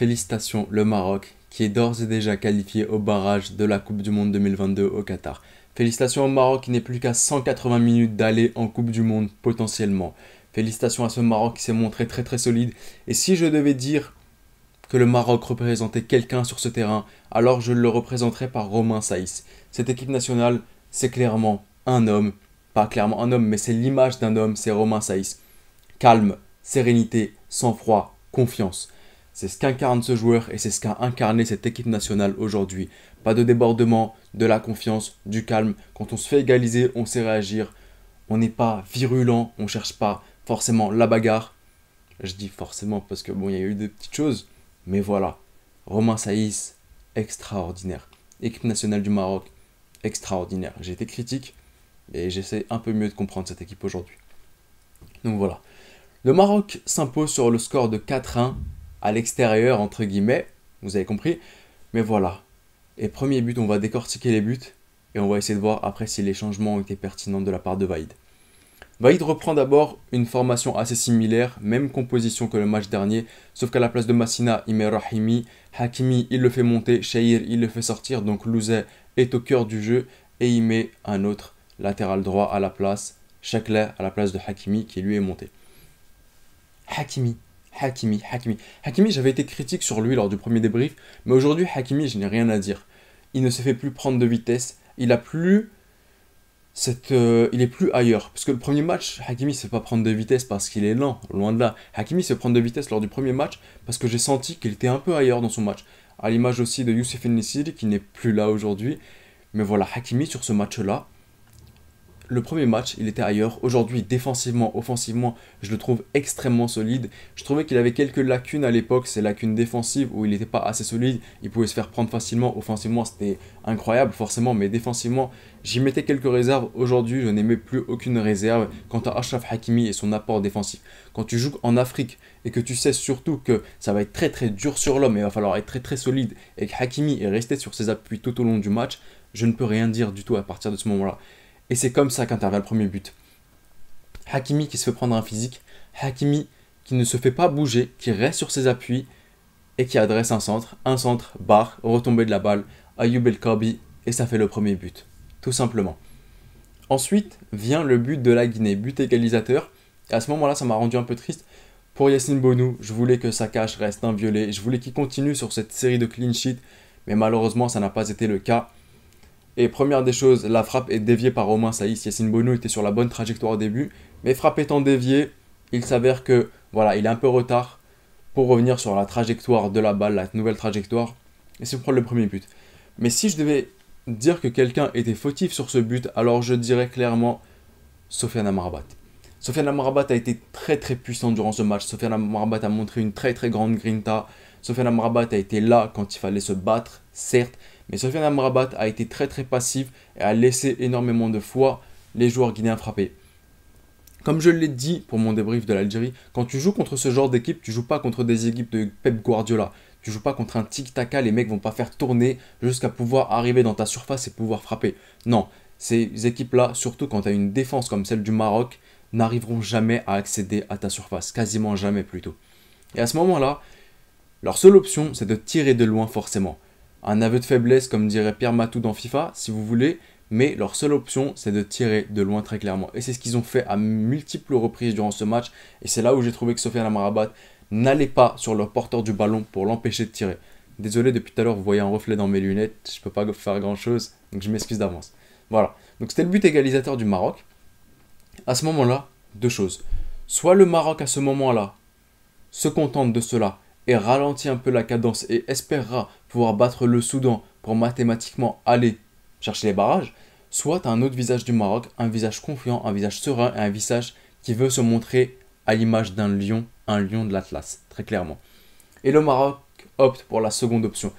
Félicitations le Maroc qui est d'ores et déjà qualifié au barrage de la Coupe du Monde 2022 au Qatar. Félicitations au Maroc qui n'est plus qu'à 180 minutes d'aller en Coupe du Monde potentiellement. Félicitations à ce Maroc qui s'est montré très très solide. Et si je devais dire que le Maroc représentait quelqu'un sur ce terrain, alors je le représenterais par Romain Saïss. Cette équipe nationale, c'est clairement un homme, pas clairement un homme, mais c'est l'image d'un homme, c'est Romain Saïss. Calme, sérénité, sang-froid, confiance. C'est ce qu'incarne ce joueur et c'est ce qu'a incarné cette équipe nationale aujourd'hui. Pas de débordement, de la confiance, du calme. Quand on se fait égaliser, on sait réagir. On n'est pas virulent, on ne cherche pas forcément la bagarre. Je dis forcément parce que bon, il y a eu des petites choses. Mais voilà, Romain Saïss, extraordinaire. Équipe nationale du Maroc, extraordinaire. J'ai été critique et j'essaie un peu mieux de comprendre cette équipe aujourd'hui. Donc voilà. Le Maroc s'impose sur le score de 4-1 à l'extérieur, entre guillemets, vous avez compris. Mais voilà. Et premier but, on va décortiquer les buts et on va essayer de voir après si les changements ont été pertinents de la part de Vaïd. Vaïd reprend d'abord une formation assez similaire, même composition que le match dernier, sauf qu'à la place de Massina, il met Rahimi, Hakimi, il le fait monter, Chahir, il le fait sortir, donc Louzet est au cœur du jeu, et il met un autre latéral droit à la place, Chakla à la place de Hakimi, qui lui est monté. Hakimi, j'avais été critique sur lui lors du premier débrief, mais aujourd'hui, Hakimi, je n'ai rien à dire. Il ne se fait plus prendre de vitesse, il est plus ailleurs. Parce que le premier match, Hakimi se fait pas prendre de vitesse parce qu'il est lent, loin de là. Hakimi se fait prendre de vitesse lors du premier match parce que j'ai senti qu'il était un peu ailleurs dans son match. À l'image aussi de Youssef El-Nesyri qui n'est plus là aujourd'hui. Mais voilà, Hakimi sur ce match-là, le premier match, il était ailleurs. Aujourd'hui, défensivement, offensivement, je le trouve extrêmement solide. Je trouvais qu'il avait quelques lacunes à l'époque, ces lacunes défensives où il n'était pas assez solide. Il pouvait se faire prendre facilement. Offensivement, c'était incroyable, forcément, mais défensivement, j'y mettais quelques réserves. Aujourd'hui, je n'ai même plus aucune réserve quant à Achraf Hakimi et son apport défensif. Quand tu joues en Afrique et que tu sais surtout que ça va être très très dur sur l'homme et il va falloir être très très solide et que Hakimi est resté sur ses appuis tout au long du match, je ne peux rien dire du tout à partir de ce moment-là. Et c'est comme ça qu'intervient le premier but. Hakimi qui se fait prendre un physique, Hakimi qui ne se fait pas bouger, qui reste sur ses appuis et qui adresse un centre, barre, retombée de la balle, Ayoub El Kabi et ça fait le premier but, tout simplement. Ensuite vient le but de la Guinée, but égalisateur. Et à ce moment-là, ça m'a rendu un peu triste. Pour Yacine Bounou, je voulais que sa cache reste inviolée, je voulais qu'il continue sur cette série de clean sheets, mais malheureusement, ça n'a pas été le cas. Et première des choses, la frappe est déviée par Romain Saïss. Yacine Bounou était sur la bonne trajectoire au début, mais frappe étant déviée, il s'avère que voilà, il est un peu retard pour revenir sur la trajectoire de la balle, la nouvelle trajectoire, et c'est prendre le premier but. Mais si je devais dire que quelqu'un était fautif sur ce but, alors je dirais clairement Sofiane Amrabat. Sofiane Amrabat a été très très puissant durant ce match. Sofiane Amrabat a montré une très très grande grinta. Sofiane Amrabat a été là quand il fallait se battre, certes, mais Sofiane Amrabat a été très très passif et a laissé énormément de fois les joueurs guinéens frapper. Comme je l'ai dit pour mon débrief de l'Algérie, quand tu joues contre ce genre d'équipe, tu joues pas contre des équipes de Pep Guardiola. Tu joues pas contre un tic-taka, les mecs vont pas faire tourner jusqu'à pouvoir arriver dans ta surface et pouvoir frapper. Non, ces équipes-là, surtout quand tu as une défense comme celle du Maroc, n'arriveront jamais à accéder à ta surface, quasiment jamais plutôt. Et à ce moment-là, leur seule option, c'est de tirer de loin forcément. Un aveu de faiblesse, comme dirait Pierre Matou dans FIFA, si vous voulez, mais leur seule option, c'est de tirer de loin très clairement. Et c'est ce qu'ils ont fait à multiples reprises durant ce match, et c'est là où j'ai trouvé que Sofiane Amrabat n'allait pas sur le porteur du ballon pour l'empêcher de tirer. Désolé, depuis tout à l'heure, vous voyez un reflet dans mes lunettes, je peux pas faire grand-chose, donc je m'excuse d'avance. Voilà, donc c'était le but égalisateur du Maroc. À ce moment-là, deux choses. Soit le Maroc, à ce moment-là, se contente de cela, et ralentit un peu la cadence et espérera pouvoir battre le Soudan pour mathématiquement aller chercher les barrages, soit un autre visage du Maroc, un visage confiant, un visage serein et un visage qui veut se montrer à l'image d'un lion, un lion de l'Atlas, très clairement. Et le Maroc opte pour la seconde option.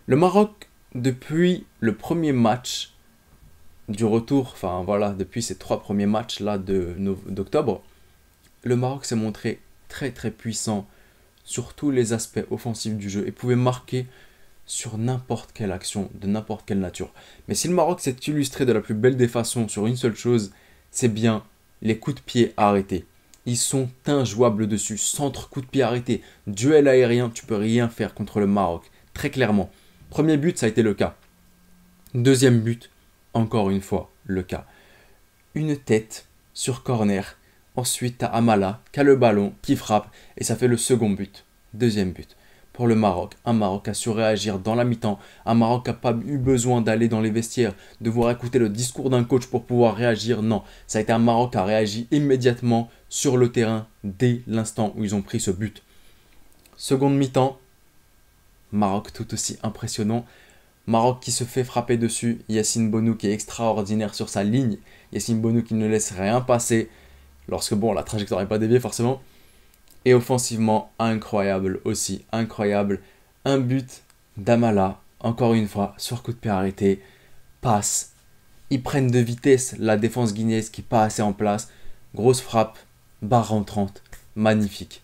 Le Maroc, depuis le premier match du retour, enfin voilà, depuis ces 3 premiers matchs là d'octobre, le Maroc s'est montré très très puissant sur tous les aspects offensifs du jeu et pouvait marquer sur n'importe quelle action, de n'importe quelle nature. Mais si le Maroc s'est illustré de la plus belle des façons sur une seule chose, c'est bien les coups de pied arrêtés. ils sont injouables dessus. Centre, coup de pied arrêté, duel aérien, tu peux rien faire contre le Maroc. Très clairement. Premier but, ça a été le cas. Deuxième but, encore une fois, le cas. Une tête sur corner. Ensuite, t'as Amala qui a le ballon, qui frappe, et ça fait le second but. Deuxième but. Pour le Maroc, un Maroc qui a su réagir dans la mi-temps, un Maroc qui n'a pas eu besoin d'aller dans les vestiaires, devoir écouter le discours d'un coach pour pouvoir réagir. Non, ça a été un Maroc qui a réagi immédiatement sur le terrain dès l'instant où ils ont pris ce but. Seconde mi-temps, Maroc tout aussi impressionnant. Maroc qui se fait frapper dessus, Yassine Bounou qui est extraordinaire sur sa ligne, Yassine Bounou qui ne laisse rien passer, lorsque bon la trajectoire n'est pas déviée forcément, et offensivement incroyable aussi, incroyable, un but d'Amala, encore une fois, sur coup de pied arrêté, passe, ils prennent de vitesse la défense guinéenne qui n'est pas assez en place, grosse frappe, barre rentrante, magnifique.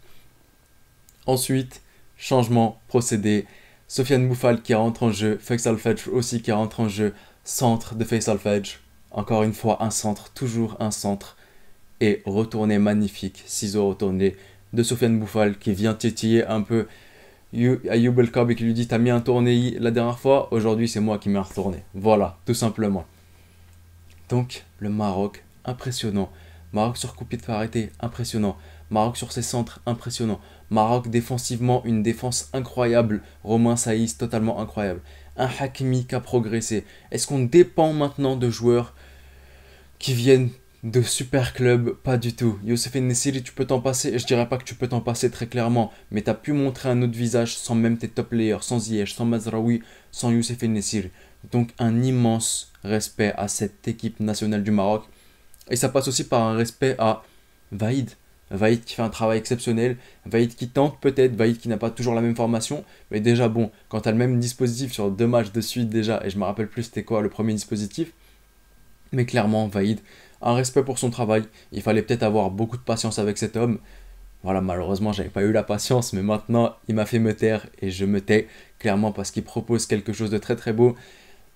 Ensuite, changement, procédé, Sofiane Boufal qui rentre en jeu, Faisal Fedj aussi qui rentre en jeu, centre de Faisal Fedj, encore une fois un centre, toujours un centre, et retourné magnifique, ciseau retourné de Sofiane Boufal qui vient titiller un peu Ayoub El Kabi qui lui dit t'as mis un tourné la dernière fois, aujourd'hui c'est moi qui m'ai retourné. Voilà, tout simplement. Donc le Maroc, impressionnant. Maroc sur coup de pied arrêté, impressionnant. Maroc sur ses centres, impressionnant. Maroc défensivement, une défense incroyable. Romain Saïs, totalement incroyable. Un Hakimi qui a progressé. Est-ce qu'on dépend maintenant de joueurs qui viennent de super clubs? Pas du tout. Youssef Nessiri, tu peux t'en passer. Je dirais pas que tu peux t'en passer très clairement, mais tu as pu montrer un autre visage sans même tes top players, sans Ziyech, sans Mazraoui, sans Youssef Nessiri. Donc un immense respect à cette équipe nationale du Maroc. Et ça passe aussi par un respect à Vaïd. Vaïd qui fait un travail exceptionnel, Vaïd qui tente peut-être, Vaïd qui n'a pas toujours la même formation, mais déjà bon, quand tu as le même dispositif sur 2 matchs de suite déjà, et je me rappelle plus c'était quoi le premier dispositif, mais clairement Vaïd, un respect pour son travail, il fallait peut-être avoir beaucoup de patience avec cet homme. Voilà, malheureusement j'avais pas eu la patience, mais maintenant il m'a fait me taire et je me tais clairement parce qu'il propose quelque chose de très très beau.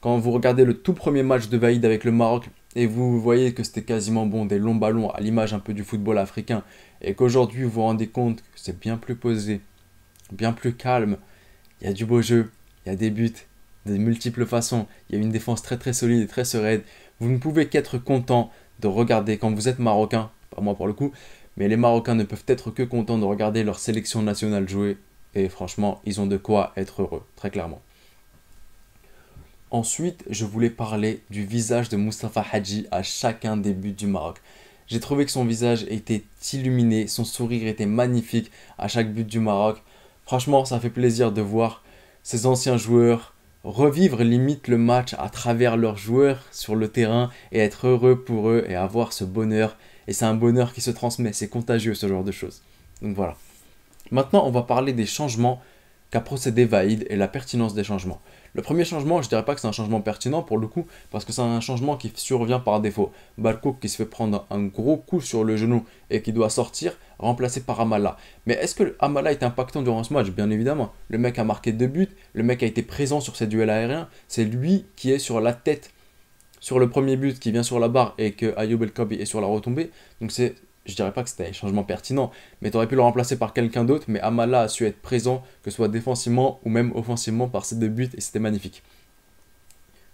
Quand vous regardez le tout premier match de Vaïd avec le Maroc et vous voyez que c'était quasiment bon des longs ballons à l'image un peu du football africain et qu'aujourd'hui vous vous rendez compte que c'est bien plus posé, bien plus calme, il y a du beau jeu, il y a des buts, de multiples façons, il y a une défense très très solide et très sereine, vous ne pouvez qu'être content de regarder quand vous êtes marocain, pas moi pour le coup, mais les Marocains ne peuvent être que contents de regarder leur sélection nationale jouer et franchement ils ont de quoi être heureux, très clairement. Ensuite, je voulais parler du visage de Moustapha Hadji à chacun des buts du Maroc. J'ai trouvé que son visage était illuminé, son sourire était magnifique à chaque but du Maroc. Franchement, ça fait plaisir de voir ces anciens joueurs revivre limite le match à travers leurs joueurs sur le terrain et être heureux pour eux et avoir ce bonheur. Et c'est un bonheur qui se transmet, c'est contagieux ce genre de choses. Donc voilà. Maintenant, on va parler des changements qu'a procédé Vaïd et la pertinence des changements. Le premier changement, je dirais pas que c'est un changement pertinent pour le coup, parce que c'est un changement qui survient par défaut. Barkouk qui se fait prendre un gros coup sur le genou et qui doit sortir, remplacé par Amala. Mais est-ce que Amala est impactant durant ce match? Bien évidemment. Le mec a marqué 2 buts, le mec a été présent sur ces duels aériens, c'est lui qui est sur la tête sur le premier but qui vient sur la barre et que Ayoub El Kabi est sur la retombée. Donc je dirais pas que c'était un changement pertinent, mais tu aurais pu le remplacer par quelqu'un d'autre, mais Amala a su être présent, que ce soit défensivement ou même offensivement par ses 2 buts, et c'était magnifique.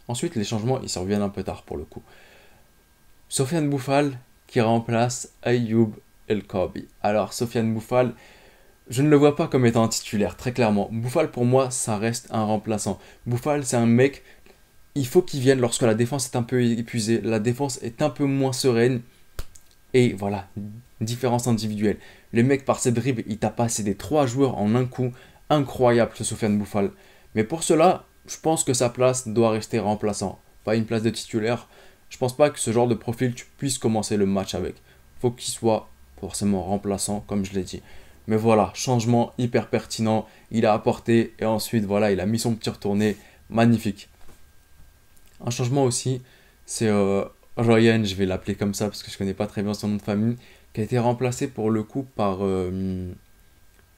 Ensuite, les changements, ils surviennent un peu tard pour le coup. Sofiane Boufal qui remplace Ayoub El Kabi. Alors, Sofiane Boufal, je ne le vois pas comme étant un titulaire, très clairement. Boufal, pour moi, ça reste un remplaçant. Boufal, c'est un mec, il faut qu'il vienne lorsque la défense est un peu épuisée, la défense est un peu moins sereine. Et voilà, différence individuelle. Le mec, par ses dribbles, il t'a passé des 3 joueurs en un coup. Incroyable, ce Sofiane Boufal. Mais pour cela, je pense que sa place doit rester remplaçant. Pas une place de titulaire. Je pense pas que ce genre de profil, tu puisses commencer le match avec. Faut qu'il soit forcément remplaçant, comme je l'ai dit. Mais voilà, changement hyper pertinent. Il a apporté et ensuite, voilà, il a mis son petit retourné. Magnifique. Un changement aussi, c'est Ryan, je vais l'appeler comme ça parce que je connais pas très bien son nom de famille, qui a été remplacé pour le coup par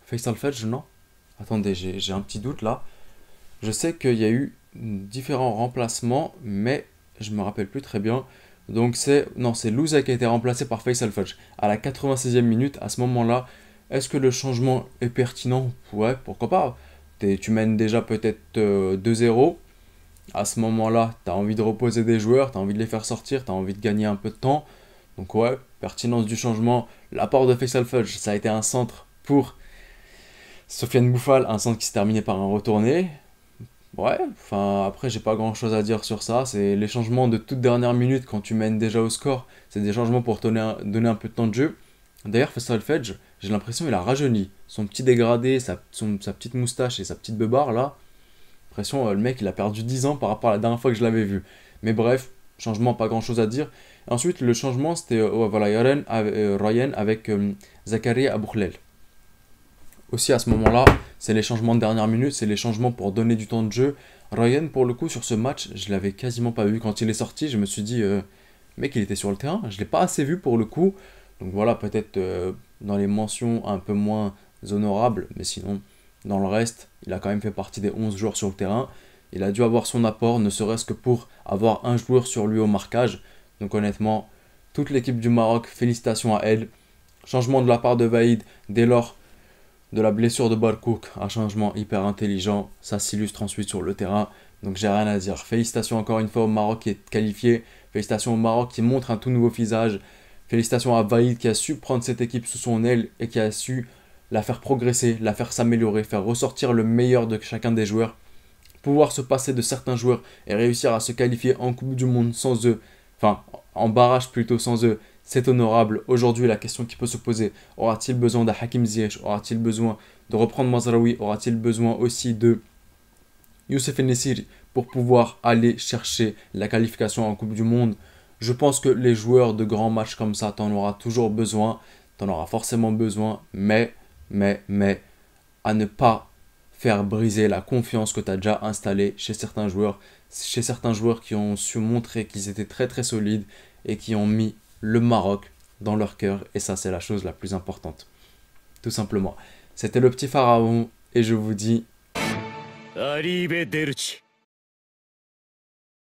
Faisal Fedj, non? Attendez, j'ai un petit doute là. Je sais qu'il y a eu différents remplacements, mais je me rappelle plus très bien. Donc c'est Louza qui a été remplacé par Faisal Fudge à la 86e minute. À ce moment-là, est-ce que le changement est pertinent? Ouais, pourquoi pas. Tu mènes déjà peut-être 2-0. À ce moment-là, tu as envie de reposer des joueurs, tu as envie de les faire sortir, tu as envie de gagner un peu de temps. Donc ouais, pertinence du changement. L'apport de Faisal Fudge, ça a été un centre pour Sofiane Bouffal, un centre qui s'est terminé par un retourné. Ouais, enfin après j'ai pas grand chose à dire sur ça. C'est les changements de toute dernière minute quand tu mènes déjà au score. C'est des changements pour donner un peu de temps de jeu. D'ailleurs, Faisal Fudge, j'ai l'impression qu'il a rajeuni. Son petit dégradé, sa petite moustache et sa petite beubare là. J'ai l'impression le mec il a perdu 10 ans par rapport à la dernière fois que je l'avais vu. Mais bref, changement, pas grand chose à dire. Et ensuite, le changement c'était voilà, Ryan avec Zakaria Aboukhlel. Aussi à ce moment-là, c'est les changements de dernière minute, c'est les changements pour donner du temps de jeu. Ryan, pour le coup, sur ce match, je l'avais quasiment pas vu. Quand il est sorti, je me suis dit, mec, il était sur le terrain. Je l'ai pas assez vu pour le coup. Donc voilà, peut-être dans les mentions un peu moins honorables, mais sinon, dans le reste, il a quand même fait partie des 11 joueurs sur le terrain. Il a dû avoir son apport, ne serait-ce que pour avoir un joueur sur lui au marquage. Donc honnêtement, toute l'équipe du Maroc, félicitations à elle. Changement de la part de Vaïd dès lors de la blessure de Barkouk, un changement hyper intelligent, ça s'illustre ensuite sur le terrain, donc j'ai rien à dire. Félicitations encore une fois au Maroc qui est qualifié, félicitations au Maroc qui montre un tout nouveau visage, félicitations à Vaïd qui a su prendre cette équipe sous son aile et qui a su la faire progresser, la faire s'améliorer, faire ressortir le meilleur de chacun des joueurs, pouvoir se passer de certains joueurs et réussir à se qualifier en Coupe du Monde sans eux, enfin en barrage plutôt sans eux, c'est honorable. Aujourd'hui, la question qui peut se poser, aura-t-il besoin de Hakim Ziyech? Aura-t-il besoin de reprendre Mazraoui? Aura-t-il besoin aussi de Youssef En-Nesyri pour pouvoir aller chercher la qualification en Coupe du Monde? Je pense que les joueurs de grands matchs comme ça, t'en auras toujours besoin, t'en auras forcément besoin, mais, à ne pas faire briser la confiance que tu as déjà installée chez certains joueurs qui ont su montrer qu'ils étaient très très solides et qui ont mis le Maroc dans leur cœur, et ça c'est la chose la plus importante, tout simplement. C'était le petit pharaon et je vous dis Arrivederci.